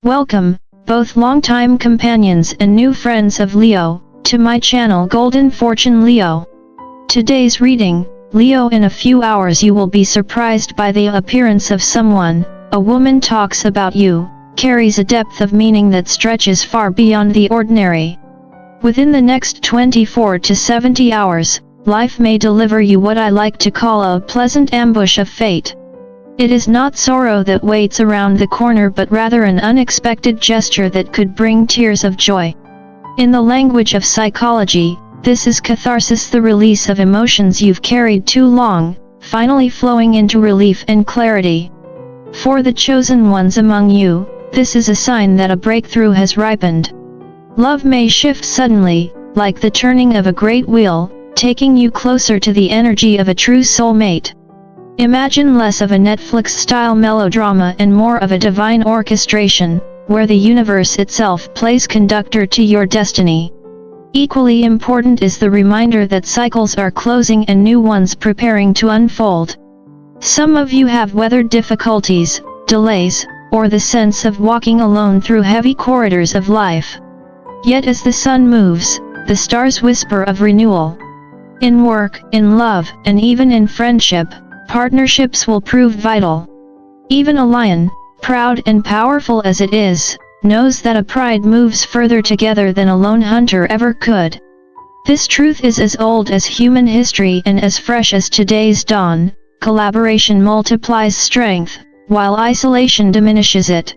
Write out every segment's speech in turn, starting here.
Welcome, both longtime companions and new friends of Leo, to my channel Golden Fortune Leo. Today's reading, Leo, in a few hours you will be surprised by the appearance of someone. A woman talks about you, carries a depth of meaning that stretches far beyond the ordinary. Within the next 24 to 70 hours, life may deliver you what I like to call a pleasant ambush of fate. It is not sorrow that waits around the corner, but rather an unexpected gesture that could bring tears of joy. In the language of psychology, this is catharsis, the release of emotions you've carried too long, finally flowing into relief and clarity. For the chosen ones among you, this is a sign that a breakthrough has ripened. Love may shift suddenly, like the turning of a great wheel, taking you closer to the energy of a true soulmate. Imagine less of a Netflix-style melodrama and more of a divine orchestration, where the universe itself plays conductor to your destiny. Equally important is the reminder that cycles are closing and new ones preparing to unfold. Some of you have weathered difficulties, delays, or the sense of walking alone through heavy corridors of life. Yet as the sun moves, the stars whisper of renewal. In work, in love, and even in friendship, partnerships will prove vital. Even a lion, proud and powerful as it is, knows that a pride moves further together than a lone hunter ever could. This truth is as old as human history and as fresh as today's dawn. Collaboration multiplies strength, while isolation diminishes it.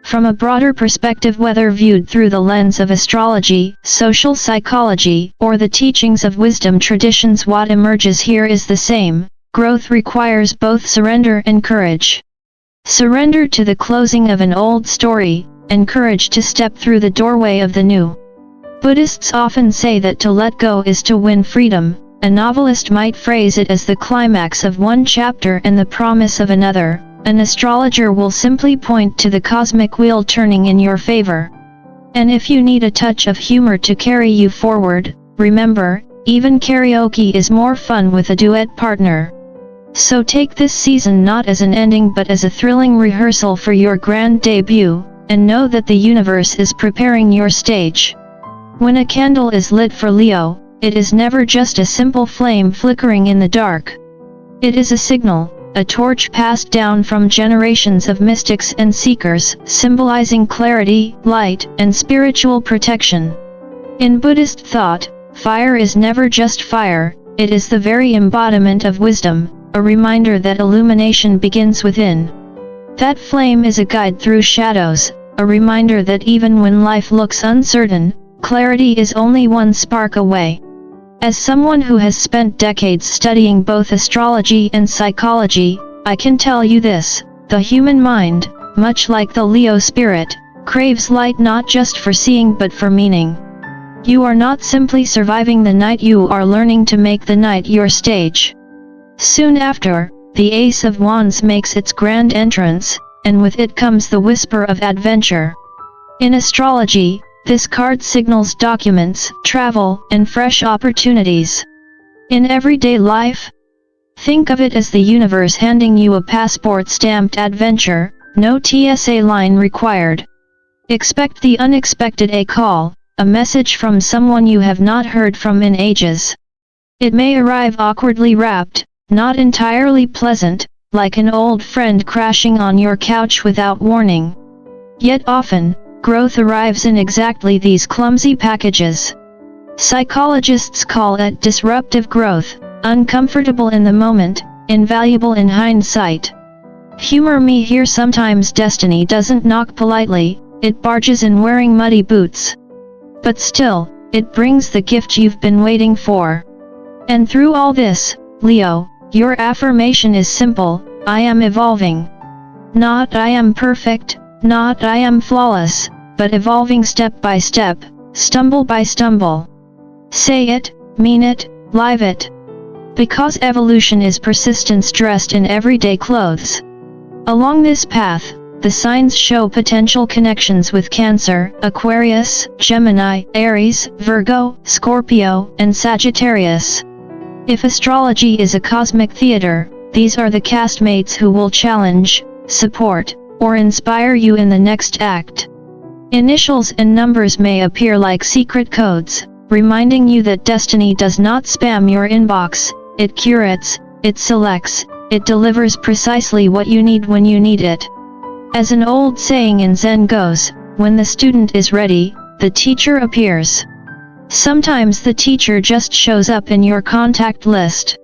From a broader perspective, whether viewed through the lens of astrology, social psychology, or the teachings of wisdom traditions, what emerges here is the same. Growth requires both surrender and courage. Surrender to the closing of an old story, and courage to step through the doorway of the new. Buddhists often say that to let go is to win freedom. A novelist might phrase it as the climax of one chapter and the promise of another. An astrologer will simply point to the cosmic wheel turning in your favor. And if you need a touch of humor to carry you forward, remember, even karaoke is more fun with a duet partner. So take this season not as an ending but as a thrilling rehearsal for your grand debut, and know that the universe is preparing your stage. When a candle is lit for Leo, it is never just a simple flame flickering in the dark. It is a signal, a torch passed down from generations of mystics and seekers, symbolizing clarity, light, and spiritual protection. In Buddhist thought, fire is never just fire, it is the very embodiment of wisdom, a reminder that illumination begins within. That flame is a guide through shadows, a reminder that even when life looks uncertain, clarity is only one spark away. As someone who has spent decades studying both astrology and psychology, I can tell you this: the human mind, much like the Leo spirit, craves light not just for seeing but for meaning. You are not simply surviving the night, you are learning to make the night your stage. Soon after, the Ace of Wands makes its grand entrance, and with it comes the whisper of adventure. In astrology, this card signals documents, travel, and fresh opportunities. In everyday life, think of it as the universe handing you a passport-stamped adventure, no TSA line required. Expect the unexpected: a call, a message from someone you have not heard from in ages. It may arrive awkwardly wrapped, not entirely pleasant, like an old friend crashing on your couch without warning. Yet often, growth arrives in exactly these clumsy packages. Psychologists call it disruptive growth, uncomfortable in the moment, invaluable in hindsight. Humor me here: sometimes destiny doesn't knock politely, it barges in wearing muddy boots. But still, it brings the gift you've been waiting for. And through all this, Leo, your affirmation is simple: I am evolving. Not I am perfect, not I am flawless, but evolving step by step, stumble by stumble. Say it, mean it, live it. Because evolution is persistence dressed in everyday clothes. Along this path, the signs show potential connections with Cancer, Aquarius, Gemini, Aries, Virgo, Scorpio, and Sagittarius. If astrology is a cosmic theater, these are the castmates who will challenge, support, or inspire you in the next act. Initials and numbers may appear like secret codes, reminding you that destiny does not spam your inbox, it curates, it selects, it delivers precisely what you need when you need it. As an old saying in Zen goes, when the student is ready, the teacher appears. Sometimes the teacher just shows up in your contact list.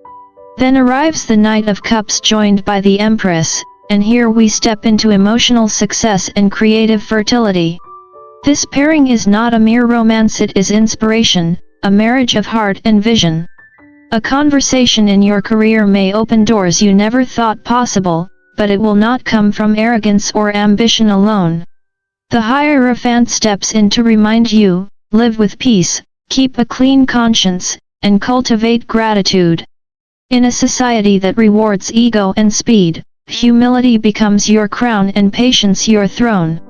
Then arrives the Knight of Cups joined by the Empress, and here we step into emotional success and creative fertility. This pairing is not a mere romance, it is inspiration, a marriage of heart and vision. A conversation in your career may open doors you never thought possible, but it will not come from arrogance or ambition alone. The Hierophant steps in to remind you, live with peace, keep a clean conscience, and cultivate gratitude. In a society that rewards ego and speed, humility becomes your crown and patience your throne.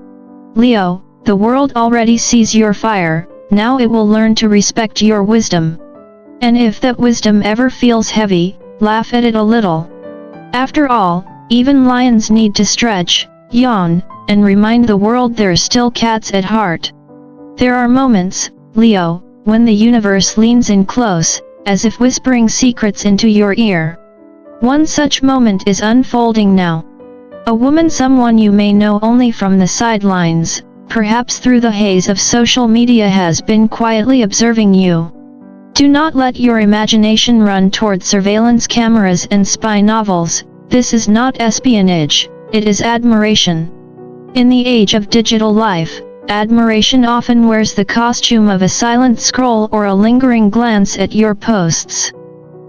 Leo, the world already sees your fire, now it will learn to respect your wisdom. And if that wisdom ever feels heavy, laugh at it a little. After all, even lions need to stretch, yawn, and remind the world they're still cats at heart. There are moments, Leo, when the universe leans in close, as if whispering secrets into your ear. One such moment is unfolding now. A woman, someone you may know only from the sidelines, perhaps through the haze of social media, has been quietly observing you. Do not let your imagination run toward surveillance cameras and spy novels. This is not espionage, it is admiration. In the age of digital life, admiration often wears the costume of a silent scroll or a lingering glance at your posts.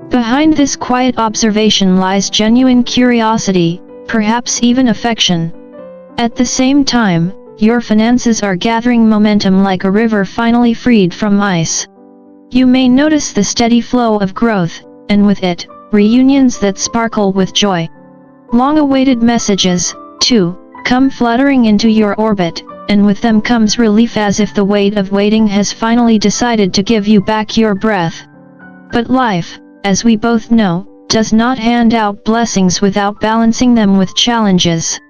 Behind this quiet observation lies genuine curiosity, perhaps even affection. At the same time, your finances are gathering momentum like a river finally freed from ice. You may notice the steady flow of growth, and with it, reunions that sparkle with joy. Long-awaited messages, too, come fluttering into your orbit, and with them comes relief as if the weight of waiting has finally decided to give you back your breath. But life, as we both know, does not hand out blessings without balancing them with challenges.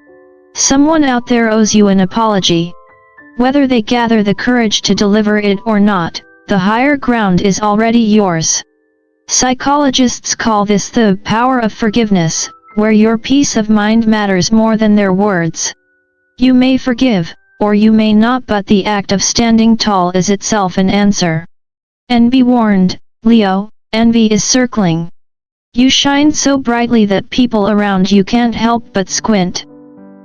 Someone out there owes you an apology. Whether they gather the courage to deliver it or not, the higher ground is already yours. Psychologists call this the power of forgiveness, where your peace of mind matters more than their words. You may forgive, or you may not, but the act of standing tall is itself an answer. And be warned, Leo, envy is circling. You shine so brightly that people around you can't help but squint.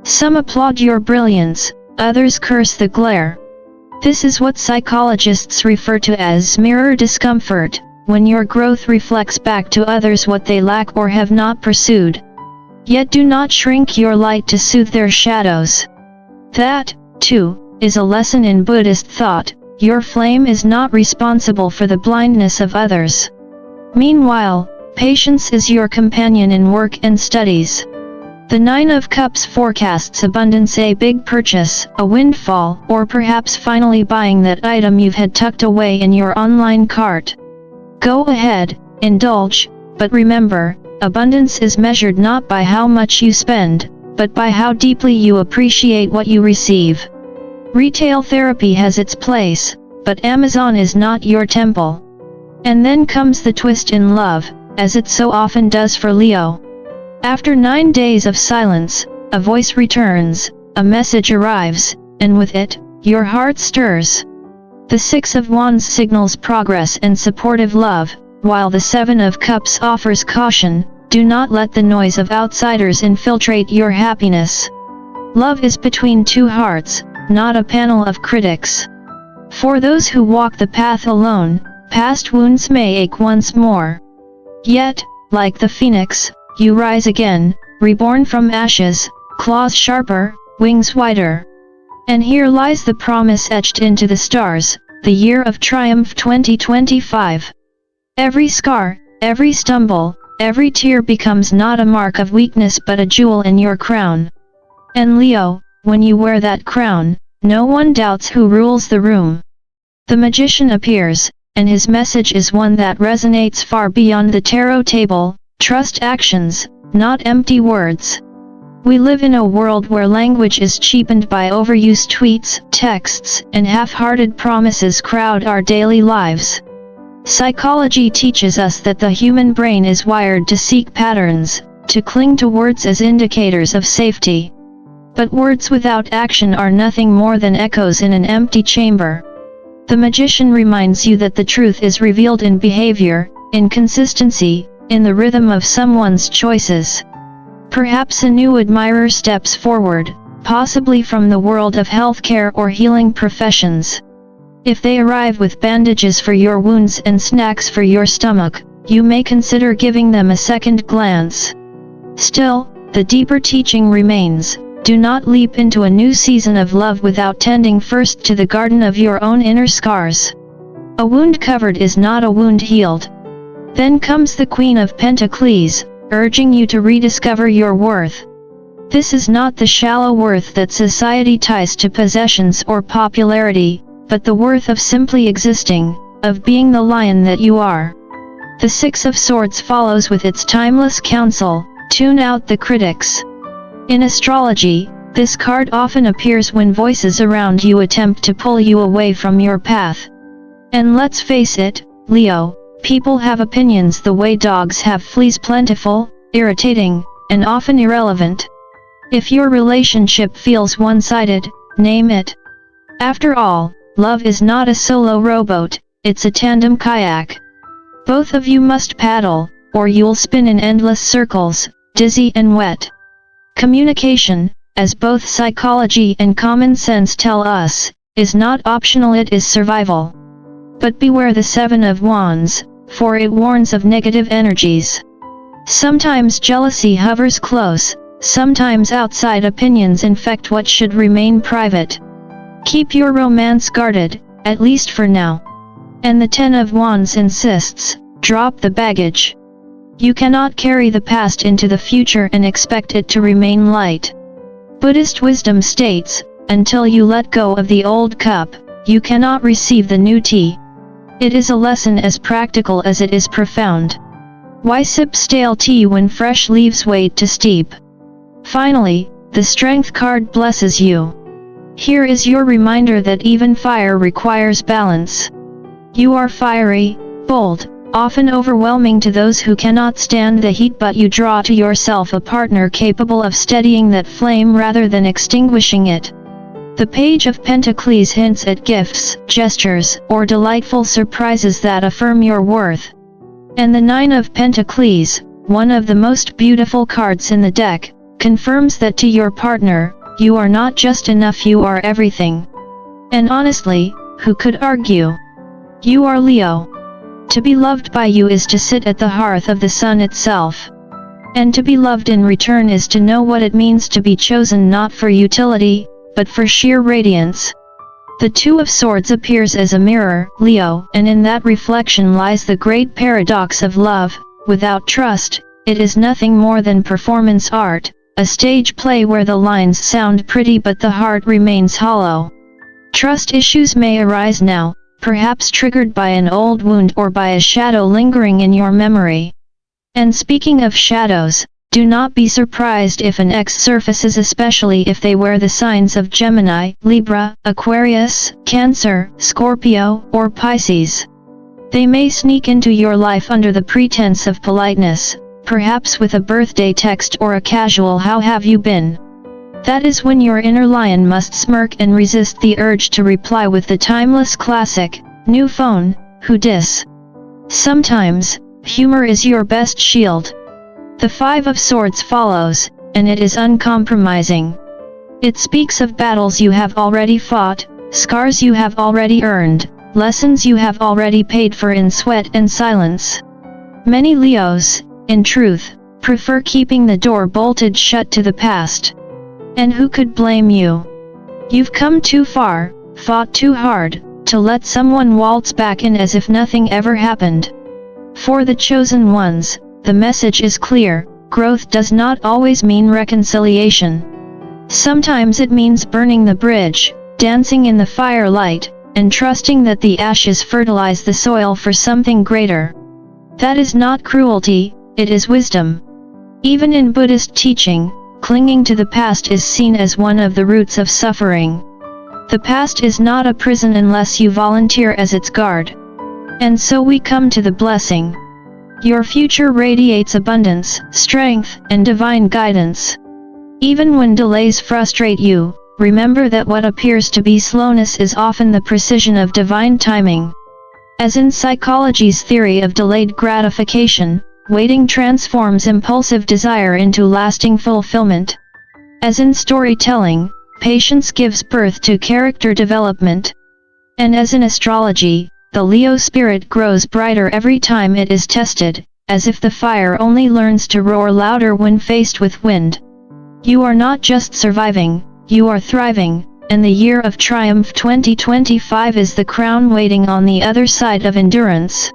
Some applaud your brilliance, others curse the glare. This is what psychologists refer to as mirror discomfort, when your growth reflects back to others what they lack or have not pursued. Yet do not shrink your light to soothe their shadows. That, too, is a lesson in Buddhist thought. Your flame is not responsible for the blindness of others. Meanwhile, patience is your companion in work and studies. The Nine of Cups forecasts abundance, a big purchase, a windfall, or perhaps finally buying that item you've had tucked away in your online cart. Go ahead, indulge, but remember, abundance is measured not by how much you spend, but by how deeply you appreciate what you receive. Retail therapy has its place, but Amazon is not your temple. And then comes the twist in love, as it so often does for Leo. After 9 days of silence, a voice returns, a message arrives, and with it, your heart stirs. The Six of Wands signals progress and supportive love, while the Seven of Cups offers caution. Do not let the noise of outsiders infiltrate your happiness. Love is between two hearts, not a panel of critics. For those who walk the path alone, past wounds may ache once more. Yet, like the phoenix, you rise again, reborn from ashes, claws sharper, wings wider. And here lies the promise etched into the stars, the year of triumph 2025. Every scar, every stumble, every tear becomes not a mark of weakness but a jewel in your crown. And Leo, when you wear that crown, no one doubts who rules the room. The magician appears, and his message is one that resonates far beyond the tarot table. Trust actions, not empty words. We live in a world where language is cheapened by overused tweets, texts, and half-hearted promises crowd our daily lives. Psychology teaches us that the human brain is wired to seek patterns, to cling to words as indicators of safety. But words without action are nothing more than echoes in an empty chamber. The magician reminds you that the truth is revealed in behavior, in consistency, in the rhythm of someone's choices. Perhaps a new admirer steps forward, possibly from the world of healthcare or healing professions. If they arrive with bandages for your wounds and snacks for your stomach, you may consider giving them a second glance. Still, the deeper teaching remains: do not leap into a new season of love without tending first to the garden of your own inner scars. A wound covered is not a wound healed. Then comes the Queen of Pentacles, urging you to rediscover your worth. This is not the shallow worth that society ties to possessions or popularity, but the worth of simply existing, of being the lion that you are. The Six of Swords follows with its timeless counsel: tune out the critics. In astrology, this card often appears when voices around you attempt to pull you away from your path. And let's face it, Leo, people have opinions the way dogs have fleas: plentiful, irritating, and often irrelevant. If your relationship feels one-sided, name it. After all, love is not a solo rowboat, it's a tandem kayak. Both of you must paddle, or you'll spin in endless circles, dizzy and wet. Communication, as both psychology and common sense tell us, is not optional, it is survival. But beware the Seven of Wands, for it warns of negative energies. Sometimes jealousy hovers close, sometimes outside opinions infect what should remain private. Keep your romance guarded, at least for now. And the Ten of Wands insists: drop the baggage. You cannot carry the past into the future and expect it to remain light. Buddhist wisdom states, until you let go of the old cup, you cannot receive the new tea. It is a lesson as practical as it is profound. Why sip stale tea when fresh leaves wait to steep? Finally, the Strength card blesses you. Here is your reminder that even fire requires balance. You are fiery, bold, often overwhelming to those who cannot stand the heat, but you draw to yourself a partner capable of steadying that flame rather than extinguishing it. The Page of Pentacles hints at gifts, gestures, or delightful surprises that affirm your worth. And the Nine of Pentacles, one of the most beautiful cards in the deck, confirms that to your partner, you are not just enough, you are everything. And honestly, who could argue? You are Leo. To be loved by you is to sit at the hearth of the sun itself. And to be loved in return is to know what it means to be chosen not for utility, but for sheer radiance. The Two of Swords appears as a mirror, Leo, and in that reflection lies the great paradox of love. Without trust, it is nothing more than performance art, a stage play where the lines sound pretty but the heart remains hollow. Trust issues may arise now, perhaps triggered by an old wound or by a shadow lingering in your memory. And speaking of shadows, do not be surprised if an ex surfaces, especially if they wear the signs of Gemini, Libra, Aquarius, Cancer, Scorpio, or Pisces. They may sneak into your life under the pretense of politeness, perhaps with a birthday text or a casual "how have you been?" That is when your inner lion must smirk and resist the urge to reply with the timeless classic, "New phone, who dis?" Sometimes, humor is your best shield. The Five of Swords follows, and it is uncompromising. It speaks of battles you have already fought, scars you have already earned, lessons you have already paid for in sweat and silence. Many Leos, in truth, prefer keeping the door bolted shut to the past. And who could blame you? You've come too far, fought too hard, to let someone waltz back in as if nothing ever happened. For the chosen ones, the message is clear: growth does not always mean reconciliation. Sometimes it means burning the bridge, dancing in the firelight, and trusting that the ashes fertilize the soil for something greater. That is not cruelty, it is wisdom. Even in Buddhist teaching, clinging to the past is seen as one of the roots of suffering. The past is not a prison unless you volunteer as its guard. And so we come to the blessing. Your future radiates abundance, strength, and divine guidance. Even when delays frustrate you, remember that what appears to be slowness is often the precision of divine timing. As in psychology's theory of delayed gratification, waiting transforms impulsive desire into lasting fulfillment. As in storytelling, patience gives birth to character development. And as in astrology, the Leo spirit grows brighter every time it is tested, as if the fire only learns to roar louder when faced with wind. You are not just surviving, you are thriving, and the year of triumph 2025 is the crown waiting on the other side of endurance.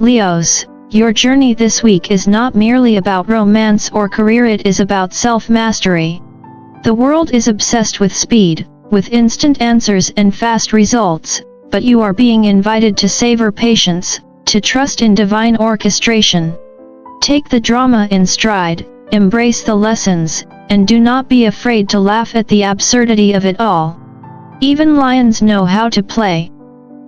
Leos, your journey this week is not merely about romance or career, it is about self-mastery. The world is obsessed with speed, with instant answers and fast results, but you are being invited to savor patience, to trust in divine orchestration. Take the drama in stride, embrace the lessons, and do not be afraid to laugh at the absurdity of it all. Even lions know how to play.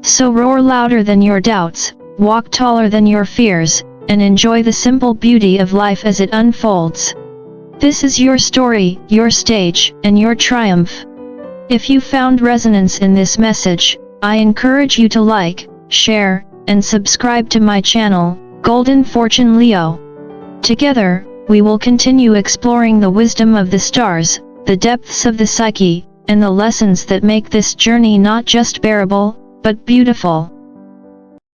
So roar louder than your doubts, walk taller than your fears, and enjoy the simple beauty of life as it unfolds. This is your story, your stage, and your triumph. If you found resonance in this message, I encourage you to like, share, and subscribe to my channel, Golden Fortune Leo. Together, we will continue exploring the wisdom of the stars, the depths of the psyche, and the lessons that make this journey not just bearable, but beautiful.